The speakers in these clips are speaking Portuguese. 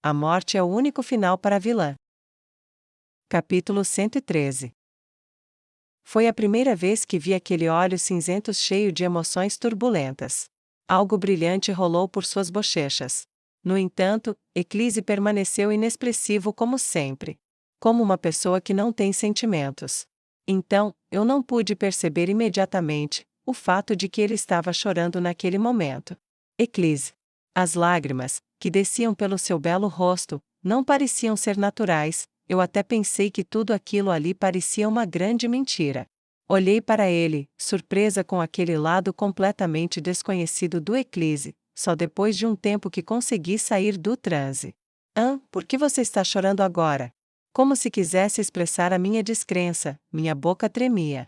A morte é o único final para a vilã. Capítulo 113. Foi a primeira vez que vi aquele olho cinzento cheio de emoções turbulentas. Algo brilhante rolou por suas bochechas. No entanto, Eclise permaneceu inexpressivo como sempre. Como uma pessoa que não tem sentimentos. Então, eu não pude perceber imediatamente o fato de que ele estava chorando naquele momento. Eclise. As lágrimas, que desciam pelo seu belo rosto, não pareciam ser naturais. Eu até pensei que tudo aquilo ali parecia uma grande mentira. Olhei para ele, surpresa com aquele lado completamente desconhecido do Eclise, só depois de um tempo que consegui sair do transe. Por que você está chorando agora? Como se quisesse expressar a minha descrença, minha boca tremia.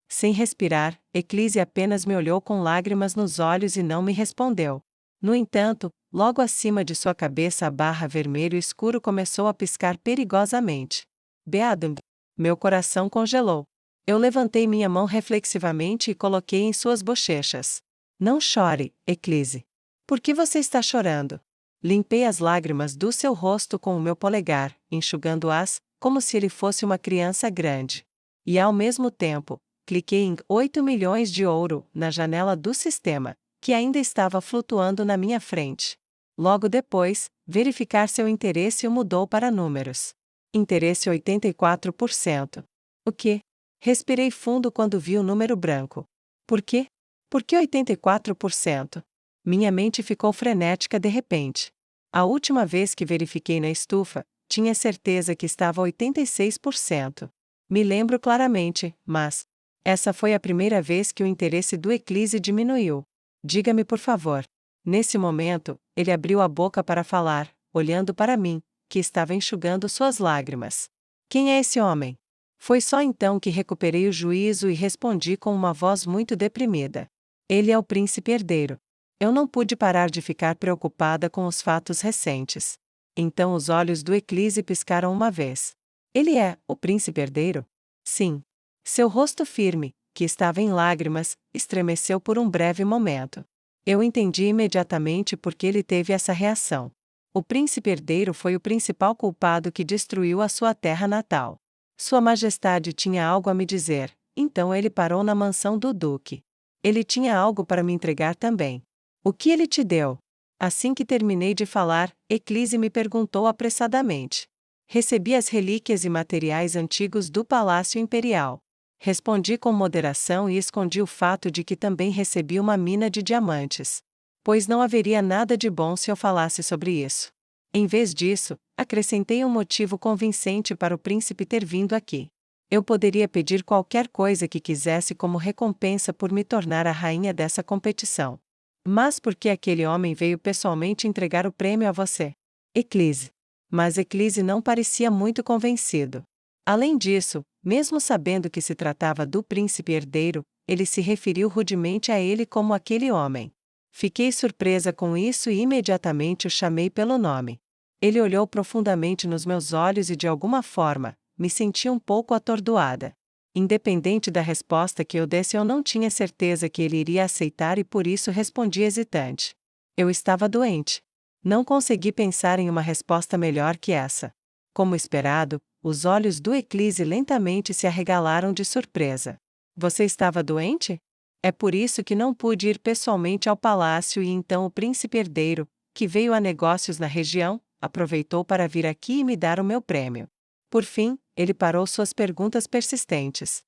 Sem respirar, Eclise apenas me olhou com lágrimas nos olhos e não me respondeu. No entanto, logo acima de sua cabeça a barra vermelho escuro começou a piscar perigosamente. Beadum! Meu coração congelou. Eu levantei minha mão reflexivamente e coloquei em suas bochechas. Não chore, Eclise. Por que você está chorando? Limpei as lágrimas do seu rosto com o meu polegar, enxugando-as, como se ele fosse uma criança grande. E ao mesmo tempo, cliquei em 8 milhões de ouro na janela do sistema, que ainda estava flutuando na minha frente. Logo depois, verificar seu interesse o mudou para números. Interesse 84%. O quê? Respirei fundo quando vi o número branco. Por quê? Por que 84%? Minha mente ficou frenética de repente. A última vez que verifiquei na estufa, tinha certeza que estava 86%. Me lembro claramente, mas essa foi a primeira vez que o interesse do Eclise diminuiu. Diga-me por favor. Nesse momento, ele abriu a boca para falar, olhando para mim, que estava enxugando suas lágrimas. Quem é esse homem? Foi só então que recuperei o juízo e respondi com uma voz muito deprimida. Ele é o príncipe herdeiro. Eu não pude parar de ficar preocupada com os fatos recentes. Então os olhos do Eclise piscaram uma vez. Ele é o príncipe herdeiro? Sim. Seu rosto firme, que estava em lágrimas, estremeceu por um breve momento. Eu entendi imediatamente por que ele teve essa reação. O príncipe herdeiro foi o principal culpado que destruiu a sua terra natal. Sua Majestade tinha algo a me dizer, então ele parou na mansão do duque. Ele tinha algo para me entregar também. O que ele te deu? Assim que terminei de falar, Eclise me perguntou apressadamente. Recebi as relíquias e materiais antigos do Palácio Imperial. Respondi com moderação e escondi o fato de que também recebi uma mina de diamantes. Pois não haveria nada de bom se eu falasse sobre isso. Em vez disso, acrescentei um motivo convincente para o príncipe ter vindo aqui. Eu poderia pedir qualquer coisa que quisesse como recompensa por me tornar a rainha dessa competição. Mas por que aquele homem veio pessoalmente entregar o prêmio a você? Eclise. Mas Eclise não parecia muito convencido. Além disso, mesmo sabendo que se tratava do príncipe herdeiro, ele se referiu rudemente a ele como aquele homem. Fiquei surpresa com isso e imediatamente o chamei pelo nome. Ele olhou profundamente nos meus olhos e de alguma forma, me senti um pouco atordoada. Independente da resposta que eu desse, eu não tinha certeza que ele iria aceitar e por isso respondi hesitante. Eu estava doente. Não consegui pensar em uma resposta melhor que essa. Como esperado, os olhos do Eclise lentamente se arregalaram de surpresa. Você estava doente? É por isso que não pude ir pessoalmente ao palácio e então o príncipe herdeiro, que veio a negócios na região, aproveitou para vir aqui e me dar o meu prêmio. Por fim, ele parou suas perguntas persistentes.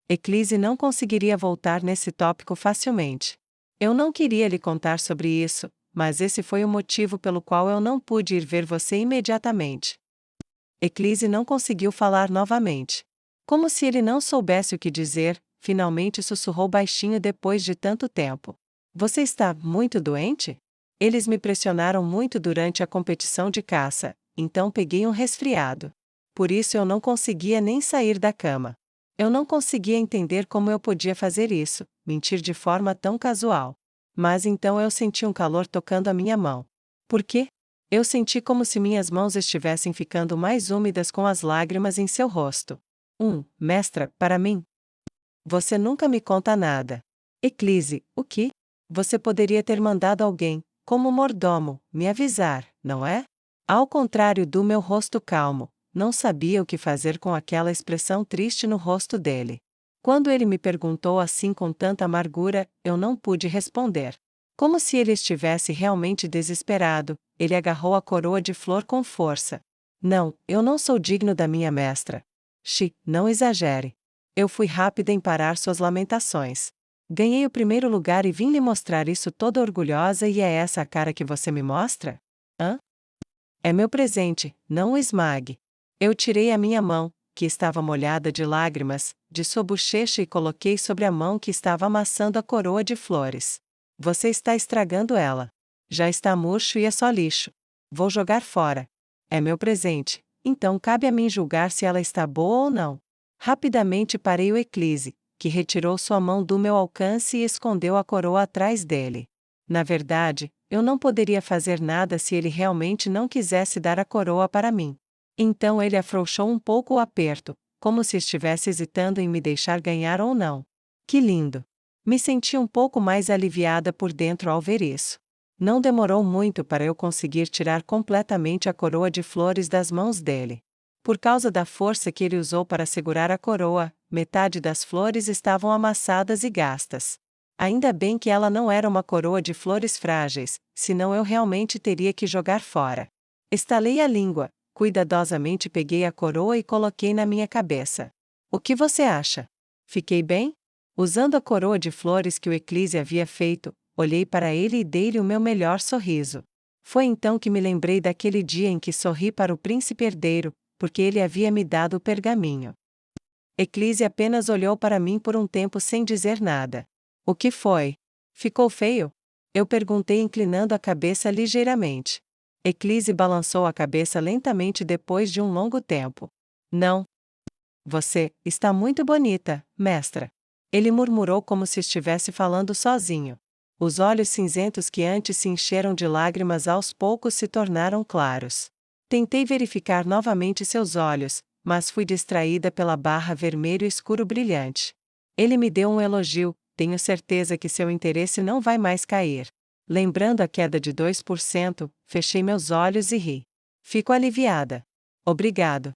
Eclise não conseguiria voltar nesse tópico facilmente. Eu não queria lhe contar sobre isso, mas esse foi o motivo pelo qual eu não pude ir ver você imediatamente. Eclise não conseguiu falar novamente. Como se ele não soubesse o que dizer, finalmente sussurrou baixinho depois de tanto tempo. Você está muito doente? Eles me pressionaram muito durante a competição de caça, então peguei um resfriado. Por isso eu não conseguia nem sair da cama. Eu não conseguia entender como eu podia fazer isso, mentir de forma tão casual. Mas então eu senti um calor tocando a minha mão. Por quê? Eu senti como se minhas mãos estivessem ficando mais úmidas com as lágrimas em seu rosto. Mestra, para mim. Você nunca me conta nada. Eclise, o que? Você poderia ter mandado alguém, como mordomo, me avisar, não é? Ao contrário do meu rosto calmo, não sabia o que fazer com aquela expressão triste no rosto dele. Quando ele me perguntou assim com tanta amargura, eu não pude responder. Como se ele estivesse realmente desesperado, ele agarrou a coroa de flor com força. Não, eu não sou digno da minha mestra. Não exagere. Eu fui rápida em parar suas lamentações. Ganhei o primeiro lugar e vim lhe mostrar isso toda orgulhosa e é essa a cara que você me mostra? Hã? É meu presente, não o esmague. Eu tirei a minha mão, que estava molhada de lágrimas, de sua bochecha e coloquei sobre a mão que estava amassando a coroa de flores. Você está estragando ela. Já está murcho e é só lixo. Vou jogar fora. É meu presente, então cabe a mim julgar se ela está boa ou não. Rapidamente parei o Eclise, que retirou sua mão do meu alcance e escondeu a coroa atrás dele. Na verdade, eu não poderia fazer nada se ele realmente não quisesse dar a coroa para mim. Então ele afrouxou um pouco o aperto, como se estivesse hesitando em me deixar ganhar ou não. Que lindo! Me senti um pouco mais aliviada por dentro ao ver isso. Não demorou muito para eu conseguir tirar completamente a coroa de flores das mãos dele. Por causa da força que ele usou para segurar a coroa, metade das flores estavam amassadas e gastas. Ainda bem que ela não era uma coroa de flores frágeis, senão eu realmente teria que jogar fora. Estalei a língua, cuidadosamente peguei a coroa e coloquei na minha cabeça. O que você acha? Fiquei bem? Usando a coroa de flores que o Eclise havia feito, olhei para ele e dei-lhe o meu melhor sorriso. Foi então que me lembrei daquele dia em que sorri para o príncipe herdeiro, porque ele havia me dado o pergaminho. Eclise apenas olhou para mim por um tempo sem dizer nada. O que foi? Ficou feio? Eu perguntei inclinando a cabeça ligeiramente. Eclise balançou a cabeça lentamente depois de um longo tempo. Não. Você está muito bonita, mestra. Ele murmurou como se estivesse falando sozinho. Os olhos cinzentos que antes se encheram de lágrimas aos poucos se tornaram claros. Tentei verificar novamente seus olhos, mas fui distraída pela barra vermelho escuro brilhante. Ele me deu um elogio, tenho certeza que seu interesse não vai mais cair. Lembrando a queda de 2%, fechei meus olhos e ri. Fico aliviada. Obrigado.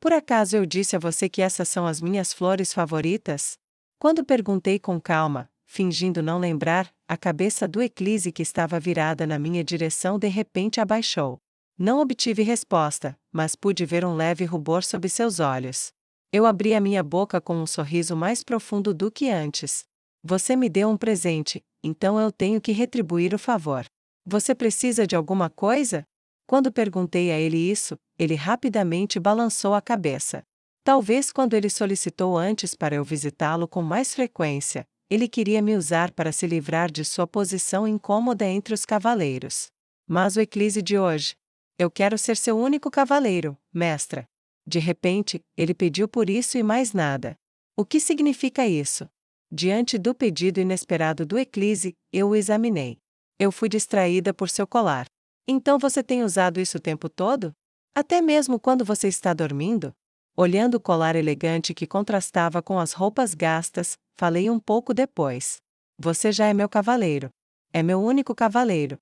Por acaso eu disse a você que essas são as minhas flores favoritas? Quando perguntei com calma, fingindo não lembrar, a cabeça do Eclise que estava virada na minha direção de repente abaixou. Não obtive resposta, mas pude ver um leve rubor sob seus olhos. Eu abri a minha boca com um sorriso mais profundo do que antes. Você me deu um presente, então eu tenho que retribuir o favor. Você precisa de alguma coisa? Quando perguntei a ele isso, ele rapidamente balançou a cabeça. Talvez quando ele solicitou antes para eu visitá-lo com mais frequência, ele queria me usar para se livrar de sua posição incômoda entre os cavaleiros. Mas o Eclise de hoje. Eu quero ser seu único cavaleiro, mestra. De repente, ele pediu por isso e mais nada. O que significa isso? Diante do pedido inesperado do Eclise, eu o examinei. Eu fui distraída por seu colar. Então você tem usado isso o tempo todo? Até mesmo quando você está dormindo? Olhando o colar elegante que contrastava com as roupas gastas, falei um pouco depois. Você já é meu cavaleiro. É meu único cavaleiro.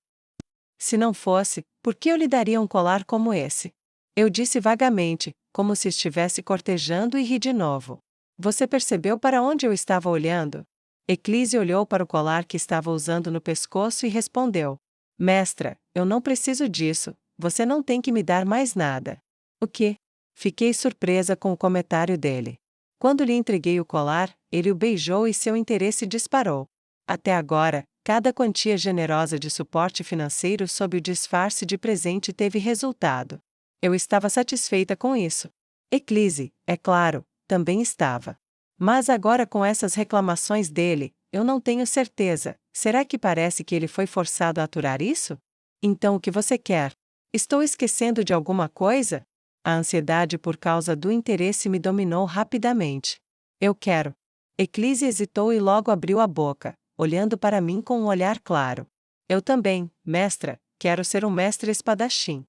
Se não fosse, por que eu lhe daria um colar como esse? Eu disse vagamente, como se estivesse cortejando e ri de novo. Você percebeu para onde eu estava olhando? Eclise olhou para o colar que estava usando no pescoço e respondeu. Mestra, eu não preciso disso, você não tem que me dar mais nada. O quê? Fiquei surpresa com o comentário dele. Quando lhe entreguei o colar, ele o beijou e seu interesse disparou. Até agora, cada quantia generosa de suporte financeiro sob o disfarce de presente teve resultado. Eu estava satisfeita com isso. Eclise, é claro, também estava. Mas agora com essas reclamações dele, eu não tenho certeza. Será que parece que ele foi forçado a aturar isso? Então o que você quer? Estou esquecendo de alguma coisa? A ansiedade por causa do interesse me dominou rapidamente. Eu quero. Eclise hesitou e logo abriu a boca, olhando para mim com um olhar claro. Eu também, mestra, quero ser um mestre espadachim.